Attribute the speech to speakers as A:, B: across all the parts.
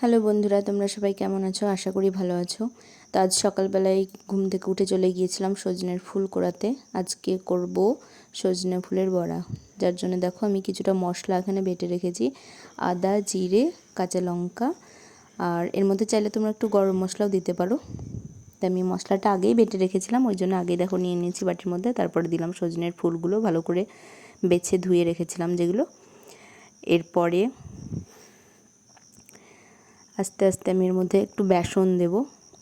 A: Hello বন্ধুরা, তোমরা সবাই কেমন আছো? আশা করি ভালো আছো। তো আজ সকালবেলায় ঘুম থেকে উঠে চলে গিয়েছিলাম সজনের ফুল কুড়াতে। আজকে করব সজনে ফুলের বড়া, যার জন্য দেখো আমি কিছুটা মশলা এখানে বেটে রেখেছি। আদা, জিরে, কাঁচা লঙ্কা, আর এর মধ্যে চাইলে তোমরা একটু গরম মশলাও দিতে পারো। তো আমি মশলাটা আগেই বেটে রেখেছিলাম, ওই জন্য আগে দেখো নিয়ে নিয়েছি বাটির মধ্যে। তারপরে দিলাম সজনের ফুলগুলো, ভালো করে বেছে ধুয়ে রেখেছিলাম যেগুলো। এরপরে আস্তে আস্তে আমি এর মধ্যে একটু বেসন দেব।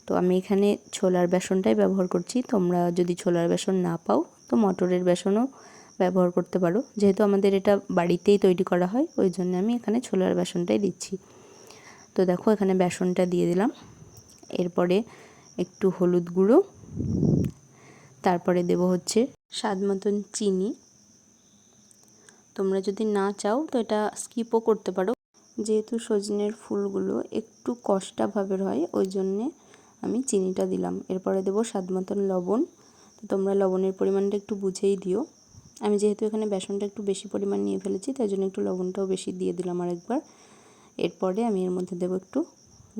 A: তো আমি এখানে ছোলার বেসনটাই ব্যবহার করছি। তোমরা যদি ছোলার বেসন না পাও তো মটরের বেসনও ব্যবহার করতে পারো। যেহেতু আমাদের এটা বাড়িতেই তৈরি করা হয়, ওই জন্য আমি এখানে ছোলার বেসনটাই দিচ্ছি। তো দেখো এখানে বেসনটা দিয়ে দিলাম। এরপরে একটু হলুদ গুঁড়ো, তারপরে দেব হচ্ছে স্বাদ মতন চিনি। তোমরা যদি না চাও তো এটা স্কিপও করতে পারো। যেহেতু সজনের ফুলগুলো একটু কষ্টা ভাবের হয়, ওই জন্যে আমি চিনিটা দিলাম। এরপরে দেবো স্বাদ মতন লবণ। তো তোমরা লবণের পরিমাণটা একটু বুঝেই দিও। আমি যেহেতু এখানে বেসনটা একটু বেশি পরিমাণ নিয়ে ফেলেছি, তাই জন্য একটু লবণটাও বেশি দিয়ে দিলাম আরেকবার। এরপরে আমি এর মধ্যে দেবো একটু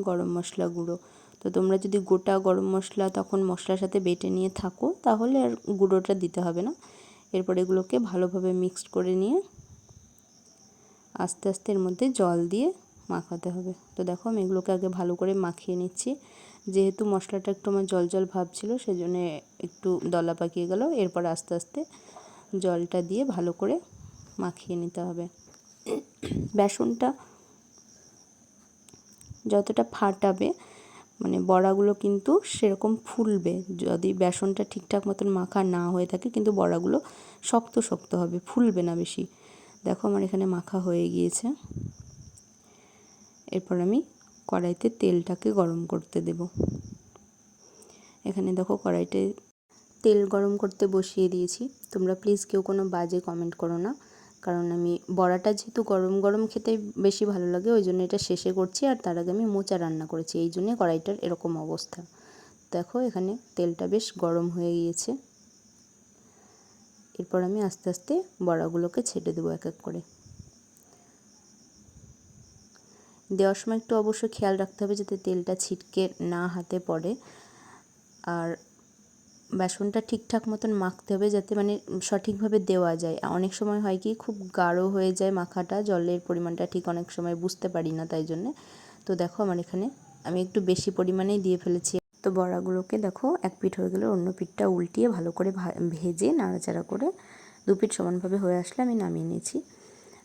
A: গরম মশলা গুঁড়ো। তো তোমরা যদি গোটা গরম মশলা তখন মশলার সাথে বেটে নিয়ে থাকো তাহলে আর গুঁড়োটা দিতে হবে না। এরপর এগুলোকে ভালোভাবে মিক্সড করে নিয়ে আস্তে আস্তে এর মধ্যে জল দিয়ে মাখাতে হবে। তো দেখো আমি এগুলোকে আগে ভালো করে মাখিয়ে নিচ্ছি। যেহেতু মশলাটা একটু আমার জল জল ভাব ছিল, সেজন্য একটু দলা পাকিয়ে গেল। এরপর আস্তে আস্তে জলটা দিয়ে ভালো করে মাখিয়ে নিতে হবে। বেসনটা যতটা ফাটাবে মানে বড়াগুলো কিন্তু সেরকম ফুলবে। যদি বেসনটা ঠিকঠাক মতন মাখা না হয়ে থাকে কিন্তু বড়াগুলো শক্ত শক্ত হবে, ফুলবে না বেশি। দেখো আমার এখানে মাখা হয়ে গিয়েছে। এরপর আমি কড়াইতে তেলটাকে গরম করতে দেব। এখানে দেখো কড়াইতে তেল গরম করতে বসিয়ে দিয়েছি। তোমরা প্লিজ কেউ কোনো বাজে কমেন্ট করো না, কারণ আমি বড়াটা যেহেতু গরম গরম খেতে বেশি ভালো লাগে, ওই জন্য এটা শেষে করছি। আর তার আগে আমি মোচা রান্না করেছি, এই জন্যে কড়াইটার এরকম অবস্থা। দেখো এখানে তেলটা বেশ গরম হয়ে গিয়েছে। এরপর আমি আস্তে আস্তে বড়াগুলোকে ছেড়ে দেবো এক এক করে। দেওয়ার সময় একটু অবশ্যই খেয়াল রাখতে হবে যাতে তেলটা ছিটকে না হাতে পড়ে। আর বেসনটা ঠিকঠাক মতন মাখতে হবে যাতে মানে সঠিকভাবে দেওয়া যায়। অনেক সময় হয় কি খুব গাঢ় হয়ে যায় মাখাটা, জলের পরিমাণটা ঠিক অনেক সময় বুঝতে পারি না, তাই জন্যে। তো দেখো আমার এখানে আমি একটু বেশি পরিমাণেই দিয়ে ফেলেছি। তো বড়াগুলোকে দেখো এক পিঠ হয়ে গেলে অন্য পিঠটা উল্টিয়ে ভালো করে ভেজে নাড়াচাড়া করে দু পিঠ সমানভাবে হয়ে আসলে আমি নামিয়ে নিয়েছি।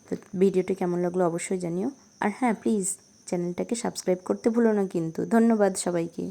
A: তো ভিডিওটি কেমন লাগলো অবশ্যই জানিও। আর হ্যাঁ, প্লিজ চ্যানেলটাকে সাবস্ক্রাইব করতে ভুলো না কিন্তু। ধন্যবাদ সবাইকে।